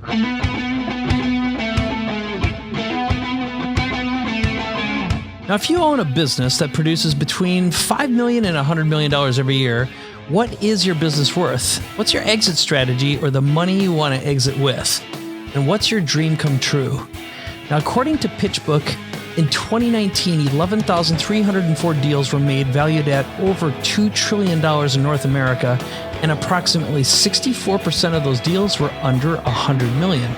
Now, if you own a business that produces between $5 million and $100 million every year, what is your business worth? What's your exit strategy or the money you want to exit with? And what's your dream come true? Now, according to PitchBook, in 2019, 11,304 deals were made valued at over $2 trillion in North America, and approximately 64% of those deals were under $100 million.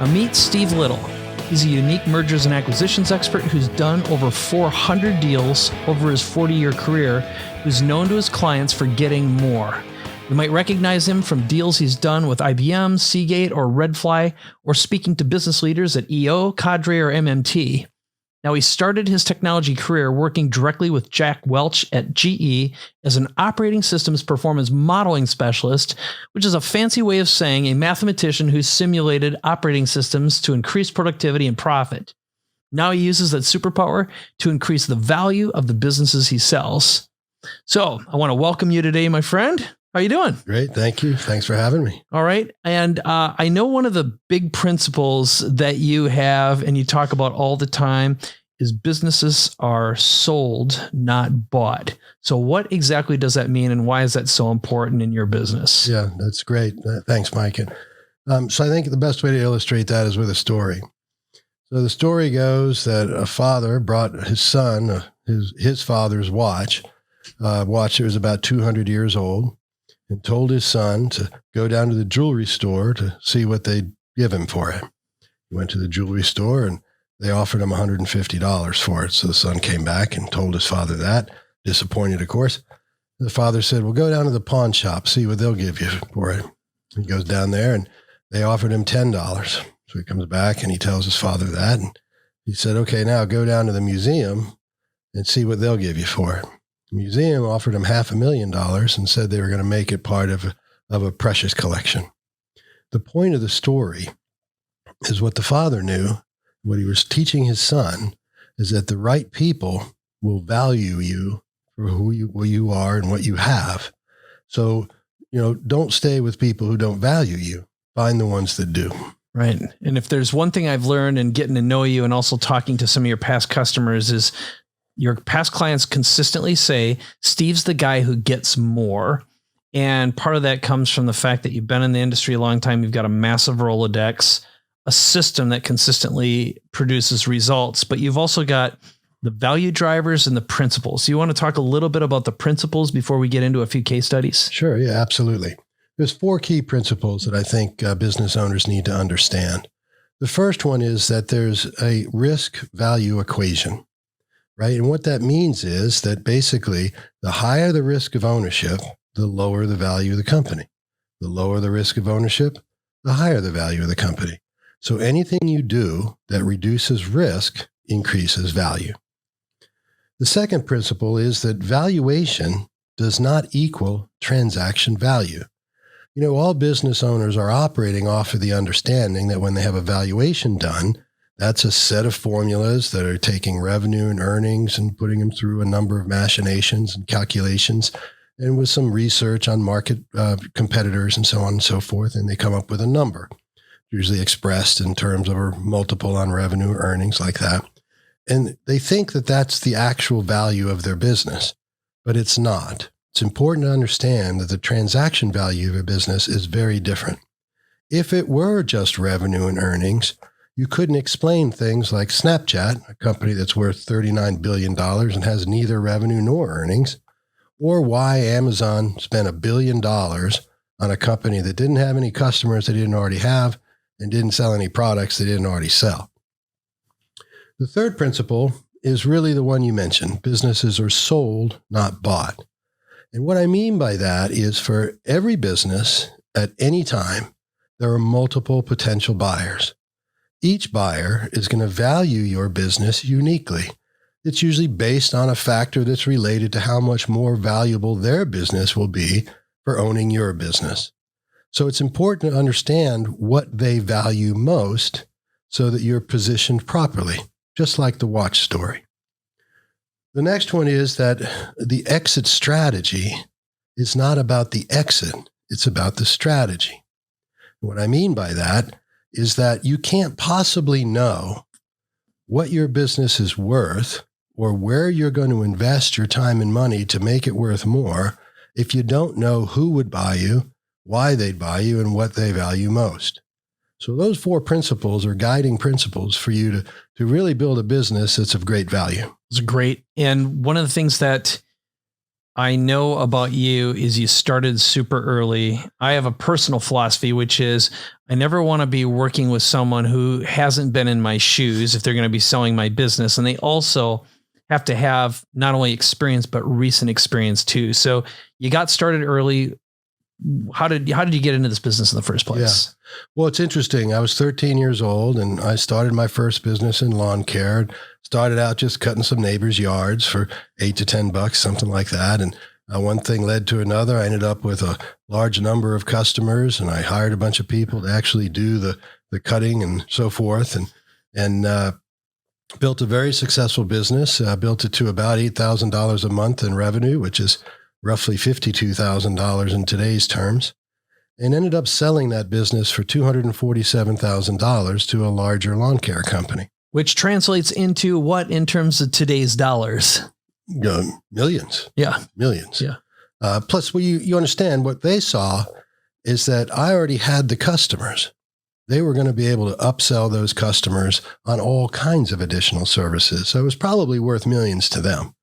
Now, meet Steve Little. He's a unique mergers and acquisitions expert who's done over 400 deals over his 40-year career, who's known to his clients for getting more. You might recognize him from deals he's done with IBM, Seagate, or Redfly, or speaking to business leaders at EO, Cadre, or MMT. Now, he started his technology career working directly with Jack Welch at GE as an operating systems performance modeling specialist, which is a fancy way of saying a mathematician who simulated operating systems to increase productivity and profit. Now he uses that superpower to increase the value of the businesses he sells. So I want to welcome you today, my friend. How are you doing? Great. Thank you. Thanks for having me. All right. And I know one of the big principles that you have and you talk about all the time is businesses are sold, not bought. So what exactly does that mean, and why is that so important in your business? Yeah, that's great. Thanks, Mike. So I think the best way to illustrate that is with a story. So the story goes that a father brought his son, his father's watch that was about 200 years old, and told his son to go down to the jewelry store to see what they'd give him for it. He went to the jewelry store and they offered him $150 for it. So the son came back and told his father that, disappointed, of course. The father said, well, go down to the pawn shop, see what they'll give you for it. He goes down there and they offered him $10. So he comes back and he tells his father that. And he said, okay, now go down to the museum and see what they'll give you for it. The museum offered him $500,000 and said they were going to make it part of a precious collection. The point of the story is what the father knew, what he was teaching his son, is that the right people will value you for who you are and what you have. So, don't stay with people who don't value you. Find the ones that do. Right. And if there's one thing I've learned in getting to know you and also talking to some of your past customers is your past clients consistently say, Steve's the guy who gets more. And part of that comes from the fact that you've been in the industry a long time. You've got a massive Rolodex, a system that consistently produces results, but you've also got the value drivers and the principles. So you want to talk a little bit about the principles before we get into a few case studies? Sure. Yeah, absolutely. There's 4 key principles that I think business owners need to understand. The first one is that there's a risk-value equation, right? And what that means is that basically the higher the risk of ownership, the lower the value of the company. The lower the risk of ownership, the higher the value of the company. So anything you do that reduces risk increases value. The second principle is that valuation does not equal transaction value. All business owners are operating off of the understanding that when they have a valuation done, that's a set of formulas that are taking revenue and earnings and putting them through a number of machinations and calculations, and with some research on market competitors and so on and so forth, and they come up with a number, usually expressed in terms of a multiple on revenue or earnings like that. And they think that that's the actual value of their business, but it's not. It's important to understand that the transaction value of a business is very different. If it were just revenue and earnings, you couldn't explain things like Snapchat, a company that's worth $39 billion and has neither revenue nor earnings, or why Amazon spent $1 billion on a company that didn't have any customers they didn't already have and didn't sell any products they didn't already sell. The third principle is really the one you mentioned. Businesses are sold, not bought. And what I mean by that is for every business at any time, there are multiple potential buyers. Each buyer is going to value your business uniquely. It's usually based on a factor that's related to how much more valuable their business will be for owning your business. So it's important to understand what they value most so that you're positioned properly, just like the watch story. The next one is that the exit strategy is not about the exit, it's about the strategy. What I mean by that is that you can't possibly know what your business is worth or where you're going to invest your time and money to make it worth more if you don't know who would buy you, why they'd buy you, and what they value most. So those 4 principles are guiding principles for you to really build a business that's of great value. It's great. And one of the things that I know about you is you started super early. I have a personal philosophy, which is I never want to be working with someone who hasn't been in my shoes if they're going to be selling my business. And they also have to have not only experience, but recent experience too. So you got started early. How did you get into this business in the first place? Yeah. Well, it's interesting. I was 13 years old and I started my first business in lawn care. Started out just cutting some neighbors' yards for $8 to $10, something like that. And one thing led to another. I ended up with a large number of customers and I hired a bunch of people to actually do the cutting and so forth. And built a very successful business. Built it to about $8,000 a month in revenue, which is roughly $52,000 in today's terms, and ended up selling that business for $247,000 to a larger lawn care company. Which translates into what in terms of today's dollars? Millions. Yeah. Millions. Yeah. Plus, you understand what they saw is that I already had the customers. They were going to be able to upsell those customers on all kinds of additional services. So it was probably worth millions to them.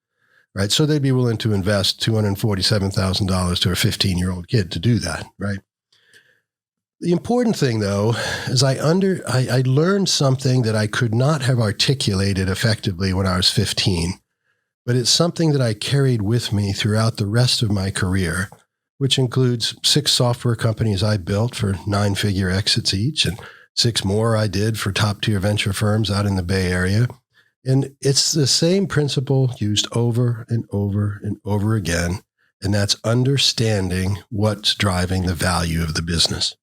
Right. So they'd be willing to invest $247,000 to a 15-year-old kid to do that. Right. The important thing, though, is I learned something that I could not have articulated effectively when I was 15, but it's something that I carried with me throughout the rest of my career, which includes 6 software companies I built for 9-figure exits each, and 6 more I did for top-tier venture firms out in the Bay Area. And it's the same principle used over and over and over again, and that's understanding what's driving the value of the business.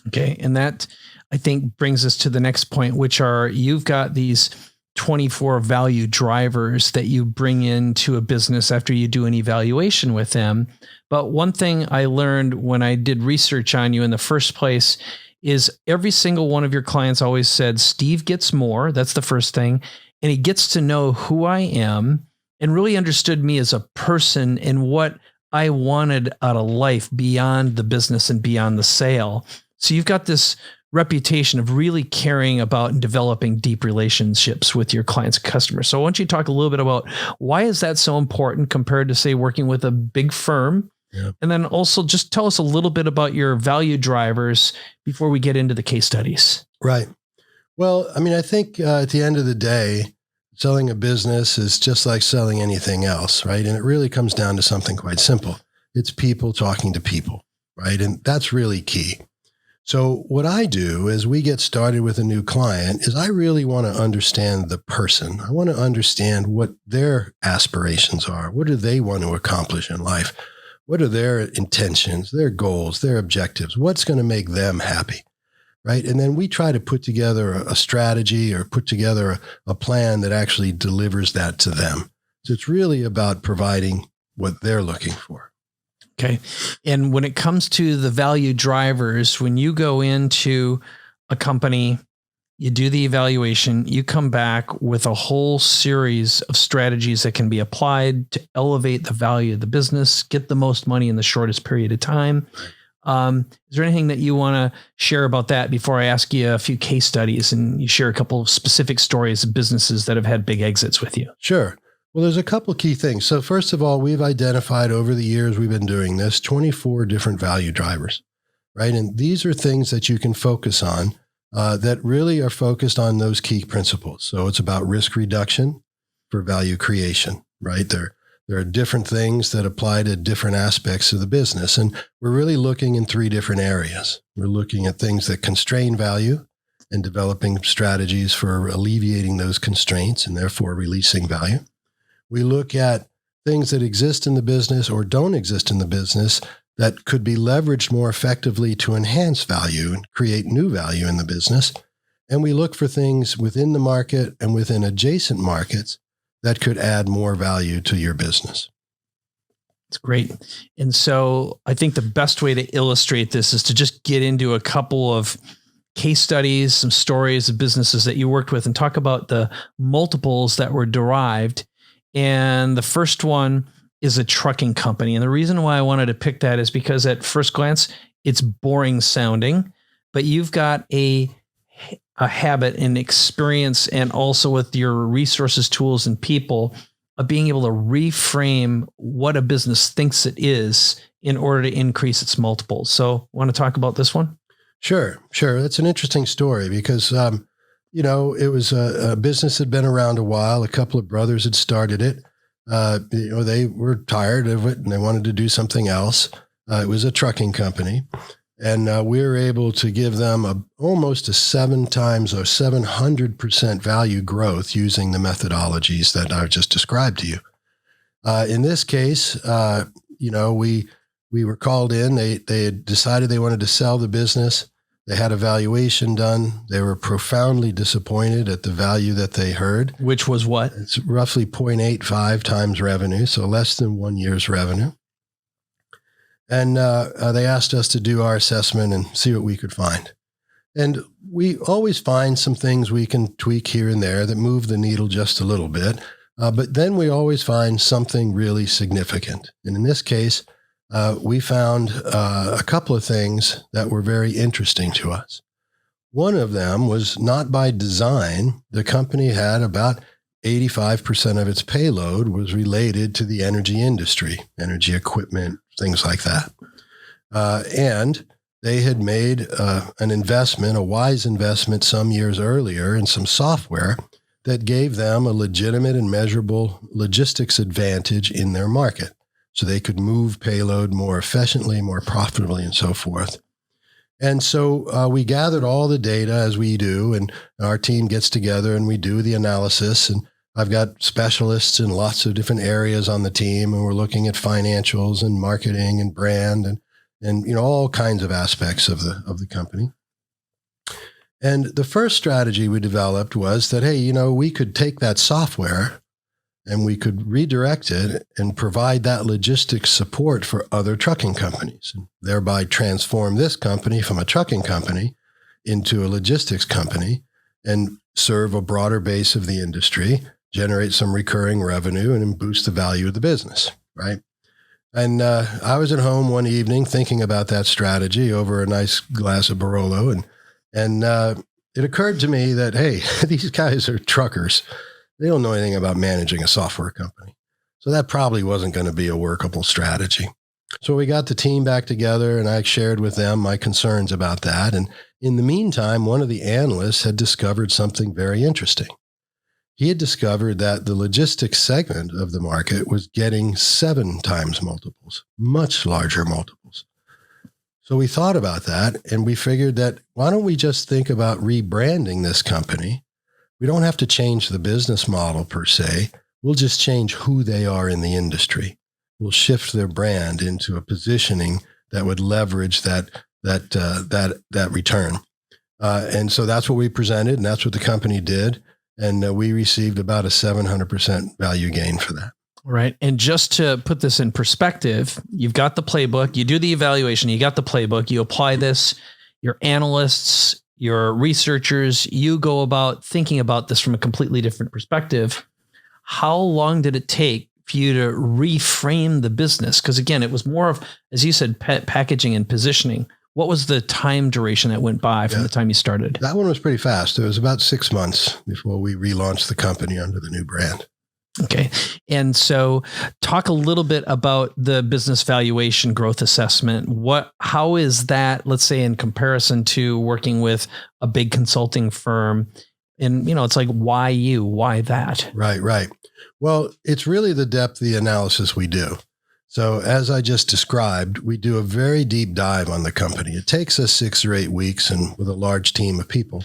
Okay. And that, I think, brings us to the next point, which are you've got these 24 value drivers that you bring into a business after you do an evaluation with them. But one thing I learned when I did research on you in the first place is every single one of your clients always said, Steve gets more. That's the first thing. And he gets to know who I am and really understood me as a person and what I wanted out of life beyond the business and beyond the sale. So you've got this reputation of really caring about and developing deep relationships with your clients and customers. So why don't you talk a little bit about why is that so important compared to, say, working with a big firm? Yeah. And then also just tell us a little bit about your value drivers before we get into the case studies. Right. Well, I mean, I think at the end of the day, selling a business is just like selling anything else, right? And it really comes down to something quite simple. It's people talking to people, right? And that's really key. So what I do as we get started with a new client is I really want to understand the person. I want to understand what their aspirations are. What do they want to accomplish in life? What are their intentions, their goals, their objectives? What's going to make them happy? Right. And then we try to put together a strategy or put together a plan that actually delivers that to them. So it's really about providing what they're looking for. Okay. And when it comes to the value drivers, when you go into a company, you do the evaluation, you come back with a whole series of strategies that can be applied to elevate the value of the business, get the most money in the shortest period of time. Is there anything that you want to share about that before I ask you a few case studies and you share a couple of specific stories of businesses that have had big exits with you? Sure. Well, there's a couple key things. So first of all, we've identified over the years we've been doing this 24 different value drivers, right? And these are things that you can focus on that really are focused on those key principles. So it's about risk reduction for value creation, right? There are different things that apply to different aspects of the business. And we're really looking in 3 different areas. We're looking at things that constrain value and developing strategies for alleviating those constraints and therefore releasing value. We look at things that exist in the business or don't exist in the business that could be leveraged more effectively to enhance value and create new value in the business. And we look for things within the market and within adjacent markets that could add more value to your business. It's great. And so I think the best way to illustrate this is to just get into a couple of case studies, some stories of businesses that you worked with, and talk about the multiples that were derived. And the first one is a trucking company. And the reason why I wanted to pick that is because at first glance, it's boring sounding, but you've got a habit and experience, and also with your resources, tools, and people, of being able to reframe what a business thinks it is in order to increase its multiples. So want to talk about this one? Sure. That's an interesting story because, it was a business that had been around a while. A couple of brothers had started it. They were tired of it and they wanted to do something else. It was a trucking company. And we were able to give them almost a 7 times or 700% value growth using the methodologies that I've just described to you. In this case, we were called in. They had decided they wanted to sell the business. They had a valuation done. They were profoundly disappointed at the value that they heard. Which was what? It's roughly 0.85 times revenue, so less than 1 year's revenue. And they asked us to do our assessment and see what we could find. And we always find some things we can tweak here and there that move the needle just a little bit. But then we always find something really significant. And in this case, we found a couple of things that were very interesting to us. One of them was not by design. The company had about 85% of its payload was related to the energy industry, energy equipment, things like that. And they had made an investment, a wise investment some years earlier in some software that gave them a legitimate and measurable logistics advantage in their market. So they could move payload more efficiently, more profitably, and so forth. And so we gathered all the data as we do, and our team gets together and we do the analysis. And I've got specialists in lots of different areas on the team, and we're looking at financials and marketing and brand and all kinds of aspects of the company. And the first strategy we developed was that, hey, we could take that software and we could redirect it and provide that logistics support for other trucking companies, and thereby transform this company from a trucking company into a logistics company and serve a broader base of the industry, generate some recurring revenue, and boost the value of the business, right? And I was at home one evening thinking about that strategy over a nice glass of Barolo, and it occurred to me that, hey, these guys are truckers. They don't know anything about managing a software company. So that probably wasn't going to be a workable strategy. So we got the team back together and I shared with them my concerns about that. And in the meantime, one of the analysts had discovered something very interesting. He had discovered that the logistics segment of the market was getting 7 times multiples, much larger multiples. So we thought about that and we figured that why don't we just think about rebranding this company? We don't have to change the business model per se. We'll just change who they are in the industry. We'll shift their brand into a positioning that would leverage that return. And so that's what we presented, and that's what the company did. And we received about a 700% value gain for that. Right. And just to put this in perspective, you've got the playbook, you do the evaluation, you got the playbook, you apply this, your analysts, your researchers, you go about thinking about this from a completely different perspective. How long did it take for you to reframe the business? Because again, it was more of, as you said, packaging and positioning. What was the time duration that went by from the time you started? That one was pretty fast. It was about 6 months before we relaunched the company under the new brand. Okay. And so talk a little bit about the business valuation growth assessment. How is that, let's say, in comparison to working with a big consulting firm? And, it's like, why you? Why that? Right. Well, it's really the depth of the analysis we do. So as I just described, we do a very deep dive on the company. It takes us 6 or 8 weeks and with a large team of people.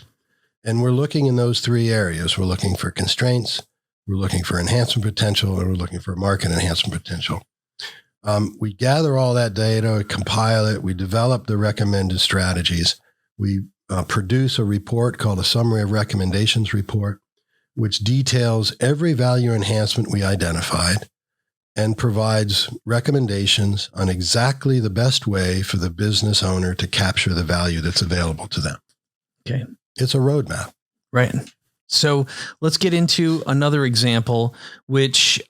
And we're looking in those 3 areas. We're looking for constraints, we're looking for enhancement potential, and we're looking for market enhancement potential. We gather all that data, compile it, we develop the recommended strategies. We produce a report called a Summary of Recommendations report, which details every value enhancement we identified and provides recommendations on exactly the best way for the business owner to capture the value that's available to them. Okay. It's a roadmap. Right. So let's get into another example, which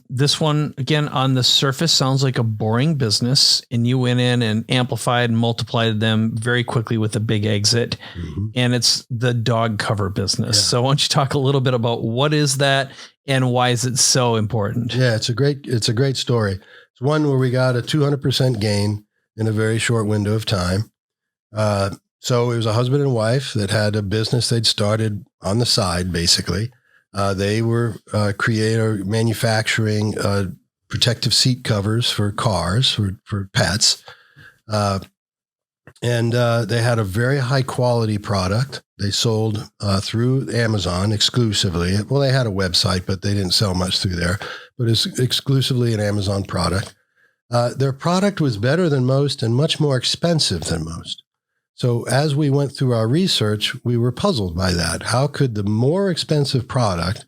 this one, again, on the surface sounds like a boring business. And you went in and amplified and multiplied them very quickly with a big exit. Mm-hmm. And it's the dog cover business. Yeah. So why don't you talk a little bit about what is that and why is it so important? Yeah, it's a great story. It's one where we got a 200% gain in a very short window of time. So it was a husband and wife that had a business they'd started on the side, basically. They were manufacturing protective seat covers for cars, for pets. And they had a very high quality product. They sold through Amazon exclusively. Well, they had a website, but they didn't sell much through there. But it's exclusively an Amazon product. Their product was better than most and much more expensive than most. So as we went through our research, we were puzzled by that. How could the more expensive product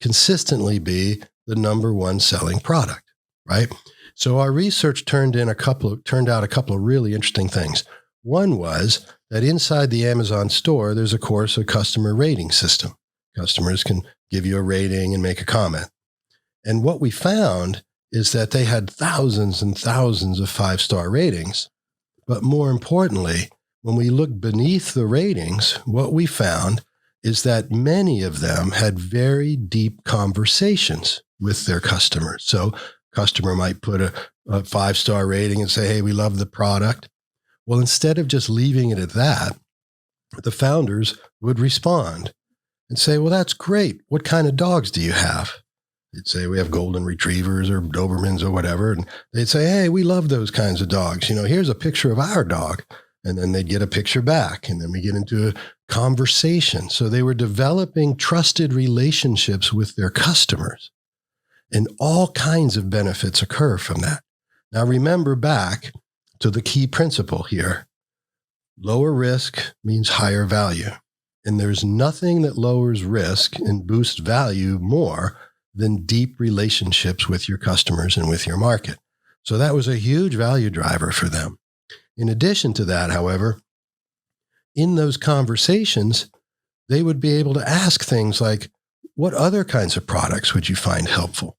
consistently be the number one selling product, right? So our research turned out a couple of really interesting things. One was that inside the Amazon store, there's of course a customer rating system. Customers can give you a rating and make a comment. And what we found is that they had thousands and thousands of 5-star ratings. But more importantly, when we looked beneath the ratings, what we found is that many of them had very deep conversations with their customers. So customer might put a 5-star rating and say, hey, we love the product. Well, instead of just leaving it at that, the founders would respond and say, well, that's great. What kind of dogs do you have? They'd say, we have golden retrievers or Dobermans or whatever. And they'd say, hey, we love those kinds of dogs. Here's a picture of our dog. And then they'd get a picture back. And then we get into a conversation. So they were developing trusted relationships with their customers. And all kinds of benefits occur from that. Now, remember back to the key principle here. Lower risk means higher value. And there's nothing that lowers risk and boosts value more than deep relationships with your customers and with your market. So that was a huge value driver for them. In addition to that, however, in those conversations, they would be able to ask things like, what other kinds of products would you find helpful?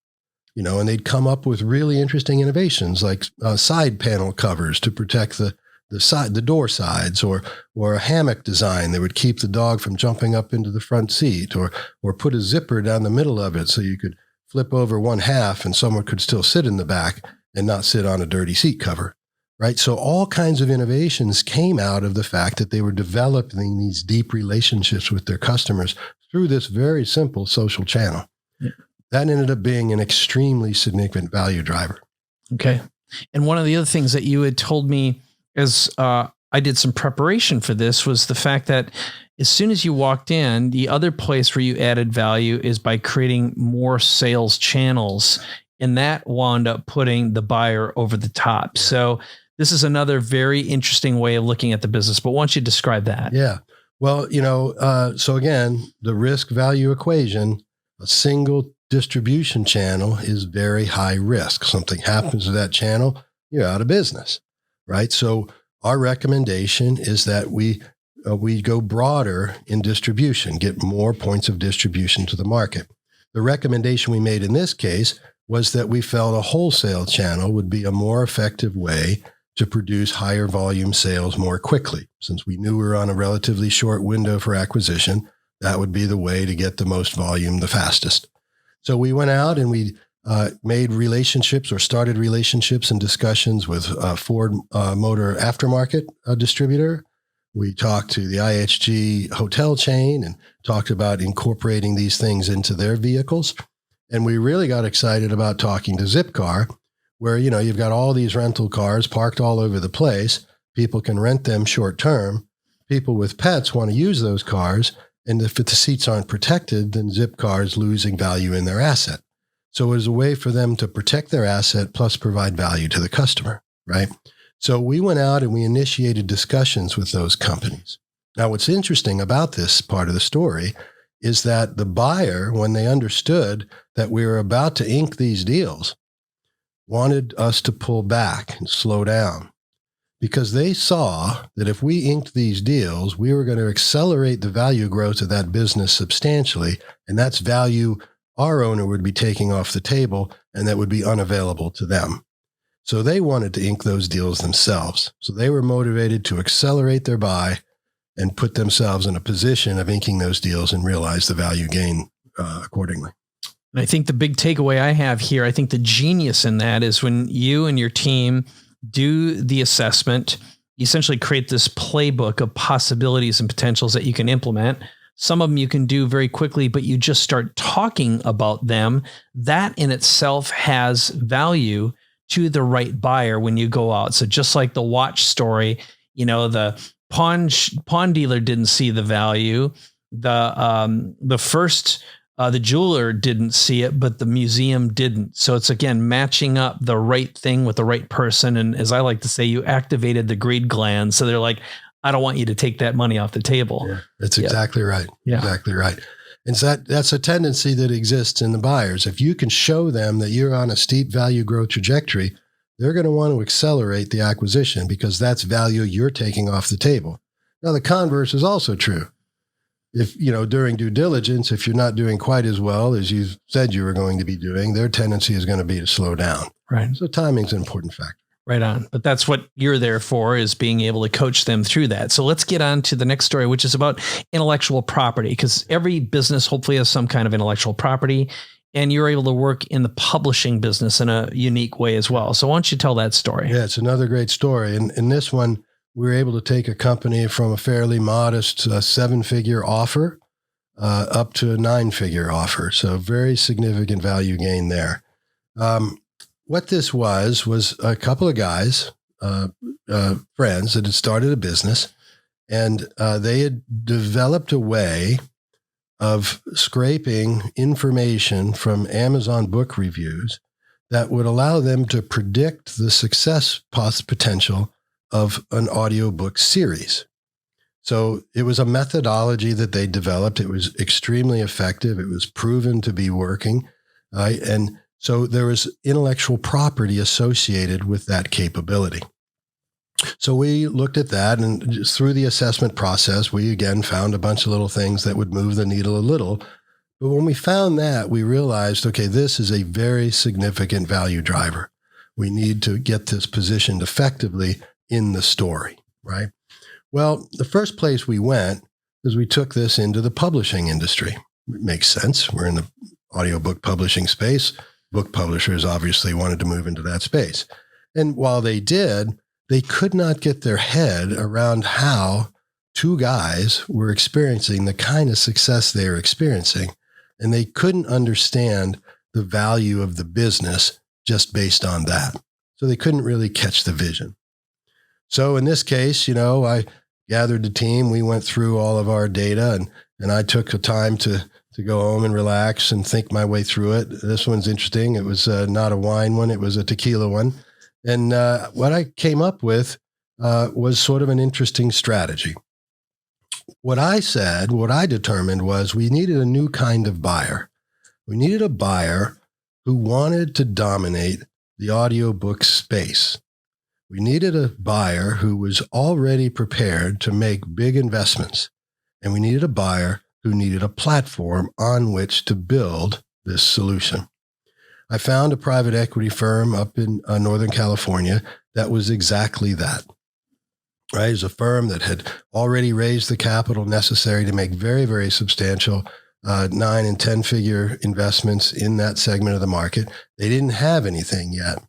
And they'd come up with really interesting innovations like side panel covers to protect the door sides, or a hammock design that would keep the dog from jumping up into the front seat, or put a zipper down the middle of it so you could flip over one half and someone could still sit in the back and not sit on a dirty seat cover, right? So all kinds of innovations came out of the fact that they were developing these deep relationships with their customers through this very simple social channel. Yeah. That ended up being an extremely significant value driver. Okay. And one of the other things that you had told me as I did some preparation for this was the fact that as soon as you walked in, the other place where you added value is by creating more sales channels. And that wound up putting the buyer over the top. Yeah. So this is another very interesting way of looking at the business. But why don't you describe that? Yeah. Well, so again, the risk value equation, a single distribution channel is very high risk. Something happens to that channel, you're out of business, right? So our recommendation is that we go broader in distribution, get more points of distribution to the market. The recommendation we made in this case was that we felt a wholesale channel would be a more effective way to produce higher volume sales more quickly. Since we knew we were on a relatively short window for acquisition, that would be the way to get the most volume the fastest. So we went out and we made relationships or started relationships and discussions with Ford Motor Aftermarket distributor. We talked to the IHG hotel chain and talked about incorporating these things into their vehicles. And we really got excited about talking to Zipcar, where, you've got all these rental cars parked all over the place. People can rent them short term. People with pets want to use those cars. And if the seats aren't protected, then Zipcar is losing value in their asset. So it was a way for them to protect their asset plus provide value to the customer, right? So we went out and we initiated discussions with those companies. Now, what's interesting about this part of the story is that the buyer, when they understood that we were about to ink these deals, wanted us to pull back and slow down because they saw that if we inked these deals, we were going to accelerate the value growth of that business substantially. And that's value our owner would be taking off the table and that would be unavailable to them. So they wanted to ink those deals themselves. So they were motivated to accelerate their buy and put themselves in a position of inking those deals and realize the value gain accordingly. And I think the big takeaway I have here, I think the genius in that is when you and your team do the assessment, you essentially create this playbook of possibilities and potentials that you can implement. Some of them you can do very quickly, but you just start talking about them. That in itself has value to the right buyer when you go out. So just like the watch story, the pawn dealer didn't see the value. The jeweler didn't see it, but the museum didn't. So it's, again, matching up the right thing with the right person. And as I like to say, you activated the greed gland. So they're like, I don't want you to take that money off the table. Yeah, that's exactly right. Yeah. Exactly right. And so that's a tendency that exists in the buyers. If you can show them that you're on a steep value growth trajectory, they're going to want to accelerate the acquisition because that's value you're taking off the table. Now, the converse is also true. If, during due diligence, if you're not doing quite as well as you said you were going to be doing, their tendency is going to be to slow down. Right. So timing's an important factor. Right on. But that's what you're there for, is being able to coach them through that. So let's get on to the next story, which is about intellectual property, because every business hopefully has some kind of intellectual property, and you're able to work in the publishing business in a unique way as well. So why don't you tell that story? Yeah, it's another great story. And in this one, we were able to take a company from a fairly modest 7-figure offer up to a 9-figure offer. So very significant value gain there. What this was a couple of guys, friends that had started a business, and they had developed a way of scraping information from Amazon book reviews that would allow them to predict the success potential of an audiobook series. So it was a methodology that they developed. It was extremely effective. It was proven to be working. And so there was intellectual property associated with that capability. So we looked at that, and just through the assessment process, we again found a bunch of little things that would move the needle a little. But when we found that, we realized, okay, this is a very significant value driver. We need to get this positioned effectively in the story, right? Well, the first place we went is we took this into the publishing industry. It makes sense. We're in the audiobook publishing space. Book publishers obviously wanted to move into that space. And while they did, they could not get their head around how two guys were experiencing the kind of success they were experiencing. And they couldn't understand the value of the business just based on that. So they couldn't really catch the vision. So in this case, I gathered the team. We went through all of our data, and I took the time to go home and relax and think my way through it. This one's interesting. It was not a wine one. It was a tequila one. And what I came up with was sort of an interesting strategy. What I determined was we needed a new kind of buyer. We needed a buyer who wanted to dominate the audiobook space. We needed a buyer who was already prepared to make big investments. And we needed a buyer who needed a platform on which to build this solution. I found a private equity firm up in Northern California that was exactly that. Right? It was a firm that had already raised the capital necessary to make very, very substantial 9 and 10-figure investments in that segment of the market. They didn't have anything yet.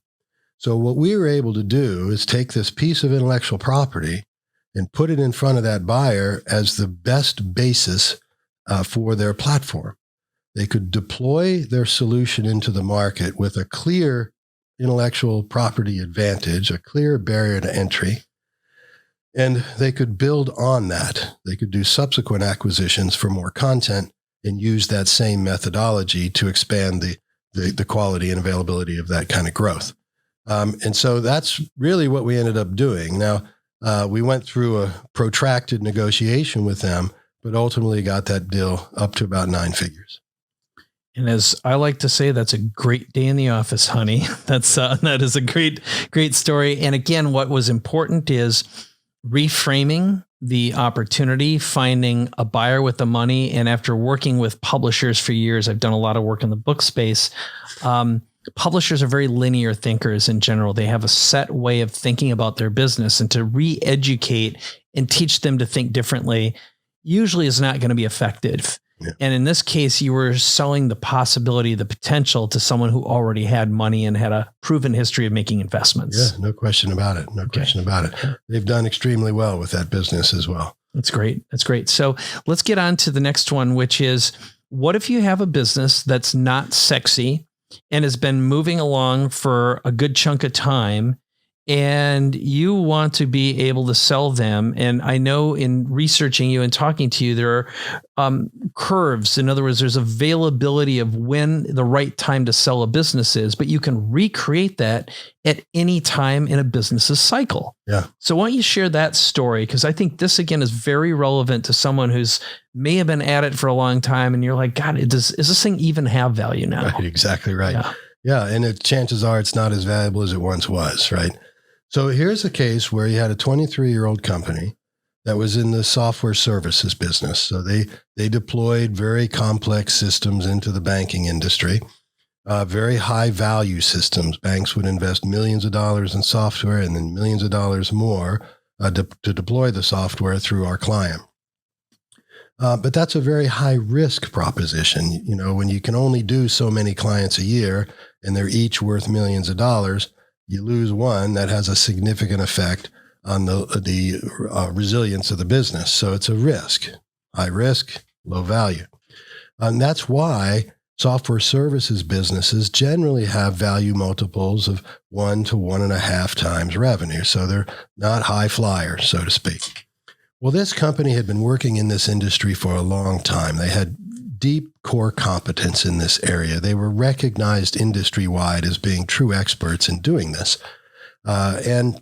So what we were able to do is take this piece of intellectual property and put it in front of that buyer as the best basis for their platform. They could deploy their solution into the market with a clear intellectual property advantage, a clear barrier to entry, and they could build on that. They could do subsequent acquisitions for more content and use that same methodology to expand the quality and availability of that kind of growth. And so that's really what we ended up doing. Now, we went through a protracted negotiation with them, but ultimately got that deal up to about 9 figures. And as I like to say, that's a great day in the office, honey. That is a great story. And again, what was important is reframing the opportunity, finding a buyer with the money. And after working with publishers for years, I've done a lot of work in the book space. Publishers are very linear thinkers in general. They have a set way of thinking about their business, and to re-educate and teach them to think differently usually is not going to be effective. Yeah. And in this case, you were selling the possibility, the potential to someone who already had money and had a proven history of making investments. Yeah, no question about it. No question about it. They've done extremely well with that business as well. That's great. That's great. So let's get on to the next one, which is, what if you have a business that's not sexy and has been moving along for a good chunk of time, and you want to be able to sell them? And I know in researching you and talking to you, there are curves. In other words, there's availability of when the right time to sell a business is, but you can recreate that at any time in a business's cycle. Yeah. So why don't you share that story? Because I think this, again, is very relevant to someone who's may have been at it for a long time, and you're like, God, is this thing even have value now? Right, exactly right. Yeah. And chances are it's not as valuable as it once was, right? So here's a case where you had a 23-year-old company that was in the software services business. So they deployed very complex systems into the banking industry, very high value systems. Banks would invest millions of dollars in software and then millions of dollars more to deploy the software through our client. But that's a very high risk proposition. You know, when you can only do so many clients a year and they're each worth millions of dollars, you lose one, that has a significant effect on the resilience of the business. So it's a risk, high risk, low value. And that's why software services businesses generally have value multiples of 1 to 1.5 times revenue. So they're not high flyers, so to speak. Well, this company had been working in this industry for a long time. They had deep core competence in this area. They were recognized industry-wide as being true experts in doing this. And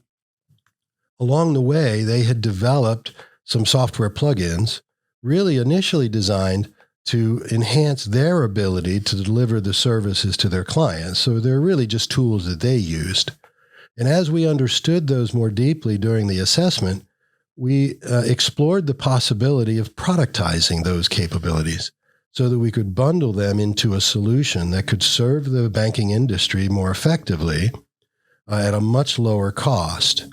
along the way, they had developed some software plugins, really initially designed to enhance their ability to deliver the services to their clients. So they're really just tools that they used. And as we understood those more deeply during the assessment, we explored the possibility of productizing those capabilities so that we could bundle them into a solution that could serve the banking industry more effectively at a much lower cost.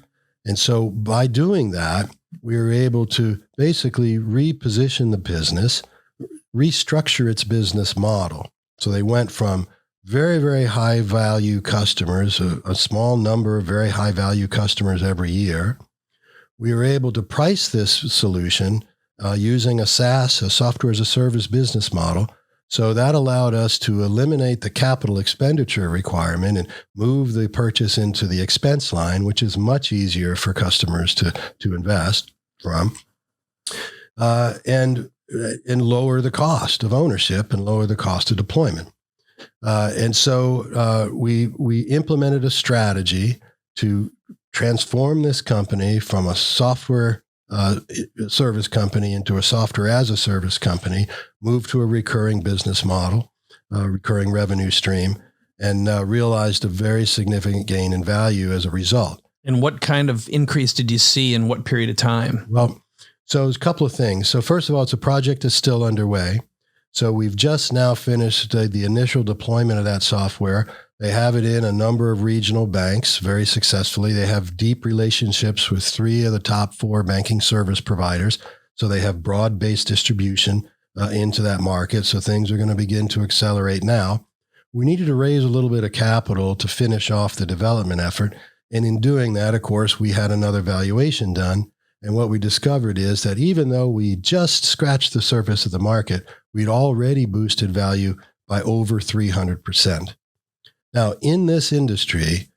And so by doing that, we were able to basically reposition the business, restructure its business model. So they went from very, very high value customers, a small number of very high value customers every year. We were able to price this solution using a SaaS, a software as a service business model. So that allowed us to eliminate the capital expenditure requirement and move the purchase into the expense line, which is much easier for customers to invest from, and lower the cost of ownership and lower the cost of deployment. And so we implemented a strategy to transform this company from a software service company into a software as a service company, move to a recurring business model, recurring revenue stream, and realized a very significant gain in value as a result. And what kind of increase did you see in what period of time? Well, so there's a couple of things. So first of all, it's a project that's still underway. So we've just now finished the initial deployment of that software. They have it in a number of regional banks very successfully. They have deep relationships with 3 of the top 4 banking service providers. So they have broad-based distribution into that market. So things are going to begin to accelerate now. We needed to raise a little bit of capital to finish off the development effort. And in doing that, of course, we had another valuation done. And what we discovered is that even though we just scratched the surface of the market, we'd already boosted value by over 300%. Now, in this industry,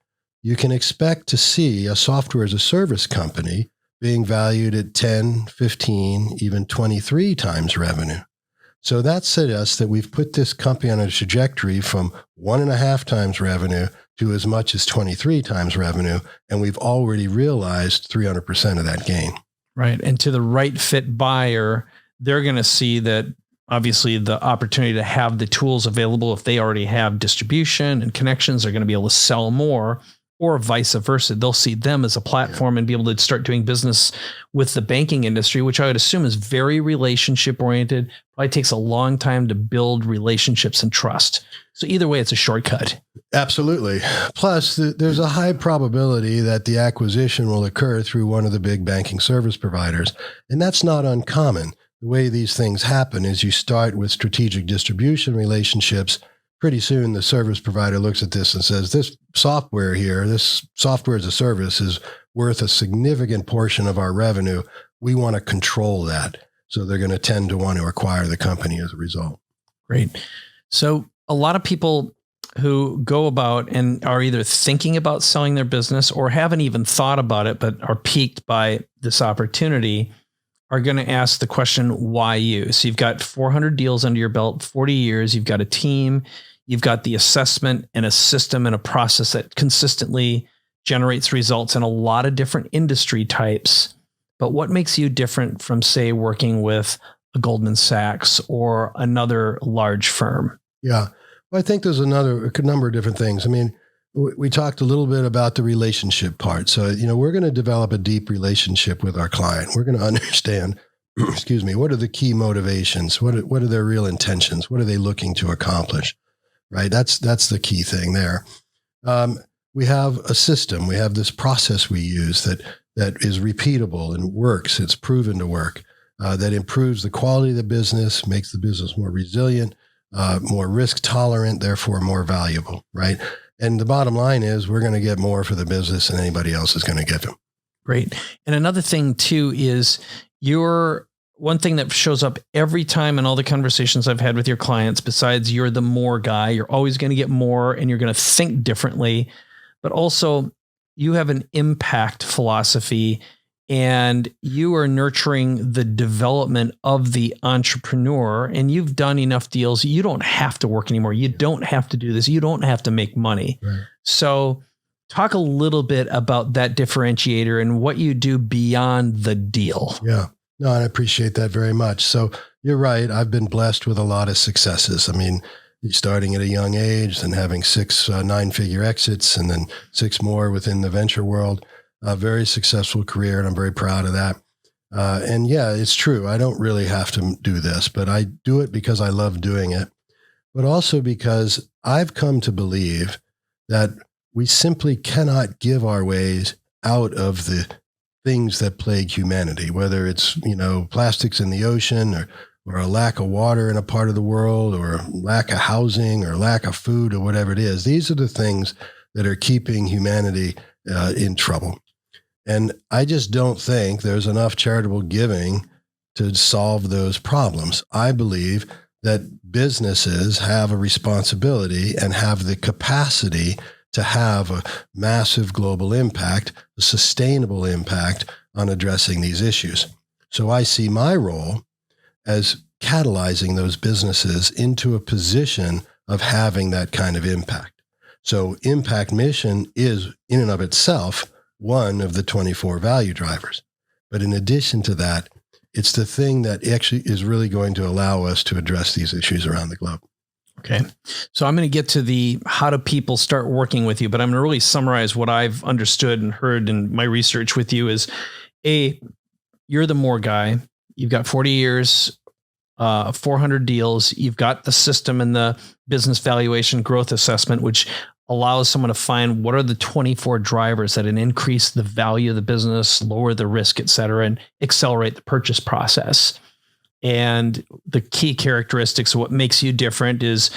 you can expect to see a software as a service company being valued at 10, 15, even 23 times revenue. So that suggests that we've put this company on a trajectory from 1.5 times revenue to as much as 23 times revenue, and we've already realized 300% of that gain. Right. And to the right fit buyer, they're going to see that obviously the opportunity to have the tools available. If they already have distribution and connections, they're going to be able to sell more, or vice versa. They'll see them as a platform and be able to start doing business with the banking industry, which I would assume is very relationship oriented. Probably takes a long time to build relationships and trust. So either way, it's a shortcut. Absolutely. Plus, there's a high probability that the acquisition will occur through one of the big banking service providers. And that's not uncommon. The way these things happen is you start with strategic distribution relationships. Pretty soon, the service provider looks at this and says, this software here, this software as a service is worth a significant portion of our revenue. We want to control that. So they're going to tend to want to acquire the company as a result. Great. So a lot of people who go about and are either thinking about selling their business or haven't even thought about it, but are piqued by this opportunity, are going to ask the question, why you? So you've got 400 deals under your belt, 40 years, you've got a team, you've got the assessment and a system and a process that consistently generates results in a lot of different industry types. But what makes you different from, say, working with a Goldman Sachs or another large firm? Yeah. Well, I think there's a number of different things. I mean, we talked a little bit about the relationship part. So, we're going to develop a deep relationship with our client. We're going to understand, excuse me, what are the key motivations? What are their real intentions? What are they looking to accomplish? Right? That's the key thing there. We have a system. We have this process we use that is repeatable and works. It's proven to work, that improves the quality of the business, makes the business more resilient, more risk tolerant, therefore more valuable, right? And the bottom line is we're going to get more for the business than anybody else is going to give them. Great. And another thing too is one thing that shows up every time in all the conversations I've had with your clients, besides you're the more guy, you're always going to get more and you're going to think differently, but also you have an impact philosophy and you are nurturing the development of the entrepreneur, and you've done enough deals. You don't have to work anymore. You don't have to do this. You don't have to make money. Right. So talk a little bit about that differentiator and what you do beyond the deal. Yeah, no, I appreciate that very much. So you're right. I've been blessed with a lot of successes. I mean, starting at a young age and having 6 9-figure exits and then 6 more within the venture world. A very successful career, and I'm very proud of that. And yeah, it's true. I don't really have to do this, but I do it because I love doing it, but also because I've come to believe that we simply cannot give our ways out of the things that plague humanity, whether it's, plastics in the ocean or a lack of water in a part of the world or lack of housing or lack of food or whatever it is. These are the things that are keeping humanity in trouble. And I just don't think there's enough charitable giving to solve those problems. I believe that businesses have a responsibility and have the capacity to have a massive global impact, a sustainable impact on addressing these issues. So I see my role as catalyzing those businesses into a position of having that kind of impact. So impact mission is in and of itself one of the 24 value drivers. But in addition to that, it's the thing that actually is really going to allow us to address these issues around the globe. Okay. So I'm going to get to the how do people start working with you, but I'm going to really summarize what I've understood and heard in my research with you is you're the more guy. You've got 40 years, 400 deals. You've got the system and the business valuation growth assessment, which allows someone to find what are the 24 drivers that increase the value of the business, lower the risk, et cetera, and accelerate the purchase process. And the key characteristics of what makes you different is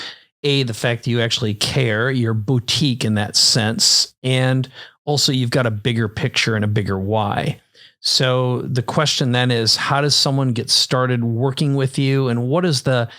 the fact that you actually care, you're boutique in that sense. And also you've got a bigger picture and a bigger why. So the question then is, how does someone get started working with you? And what does the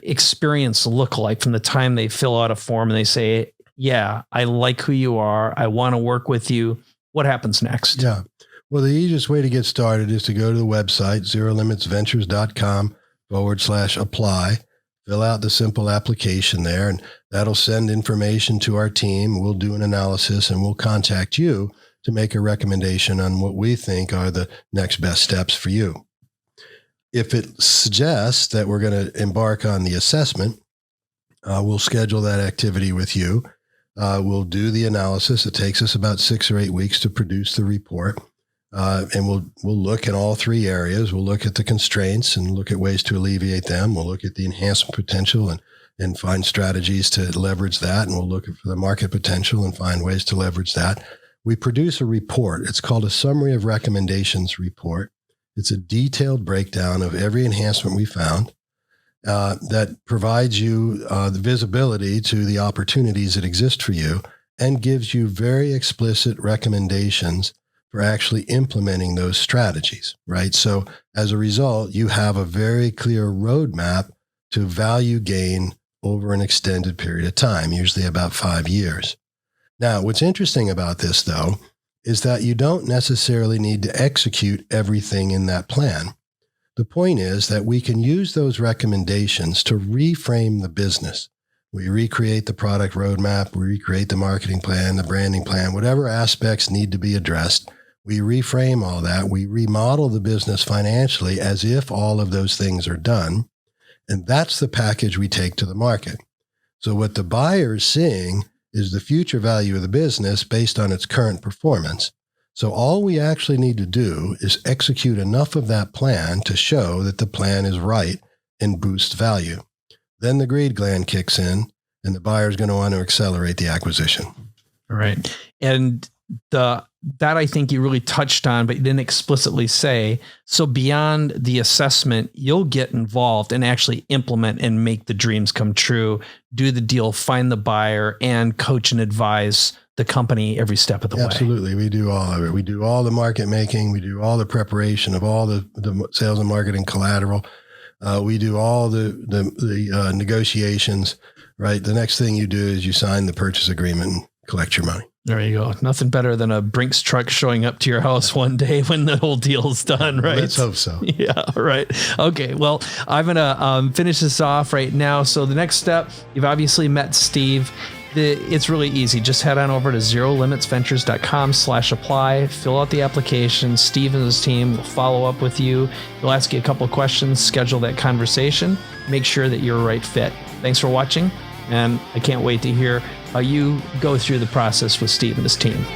experience look like from the time they fill out a form and they say, yeah, I like who you are, I want to work with you? What happens next? Yeah. Well, the easiest way to get started is to go to the website, zerolimitsventures.com/apply, fill out the simple application there, and that'll send information to our team. We'll do an analysis and we'll contact you to make a recommendation on what we think are the next best steps for you. If it suggests that we're going to embark on the assessment, we'll schedule that activity with you. We'll do the analysis. It takes us about 6 or 8 weeks to produce the report. And we'll look at all 3 areas. We'll look at the constraints and look at ways to alleviate them. We'll look at the enhancement potential and find strategies to leverage that. And we'll look for the market potential and find ways to leverage that. We produce a report. It's called a summary of recommendations report. It's a detailed breakdown of every enhancement we found that provides you the visibility to the opportunities that exist for you and gives you very explicit recommendations for actually implementing those strategies, right? So as a result, you have a very clear roadmap to value gain over an extended period of time, usually about 5 years. Now, what's interesting about this, though, is that you don't necessarily need to execute everything in that plan. The point is that we can use those recommendations to reframe the business. We recreate the product roadmap, we recreate the marketing plan, the branding plan, whatever aspects need to be addressed. We reframe all that. We remodel the business financially as if all of those things are done. And that's the package we take to the market. So what the buyer is seeing is the future value of the business based on its current performance. So all we actually need to do is execute enough of that plan to show that the plan is right and boost value. Then the greed gland kicks in and the buyer is going to want to accelerate the acquisition. All right. And that I think you really touched on, but you didn't explicitly say. So beyond the assessment, you'll get involved and actually implement and make the dreams come true, do the deal, find the buyer, and coach and advise the company every step of the way. Absolutely. We do all of it. We do all the market making. We do all the preparation of all the sales and marketing collateral. We do all the negotiations, right? The next thing you do is you sign the purchase agreement and collect your money. There you go. Nothing better than a Brinks truck showing up to your house one day when the whole deal's done, right? Let's hope so. Yeah, right. Okay, well, I'm going to finish this off right now. So the next step, you've obviously met Steve. It's really easy. Just head on over to zerolimitsventures.com/apply, fill out the application. Steve and his team will follow up with you. He'll ask you a couple of questions, schedule that conversation, make sure that you're a right fit. Thanks for watching. And I can't wait to hear how you go through the process with Steve and his team.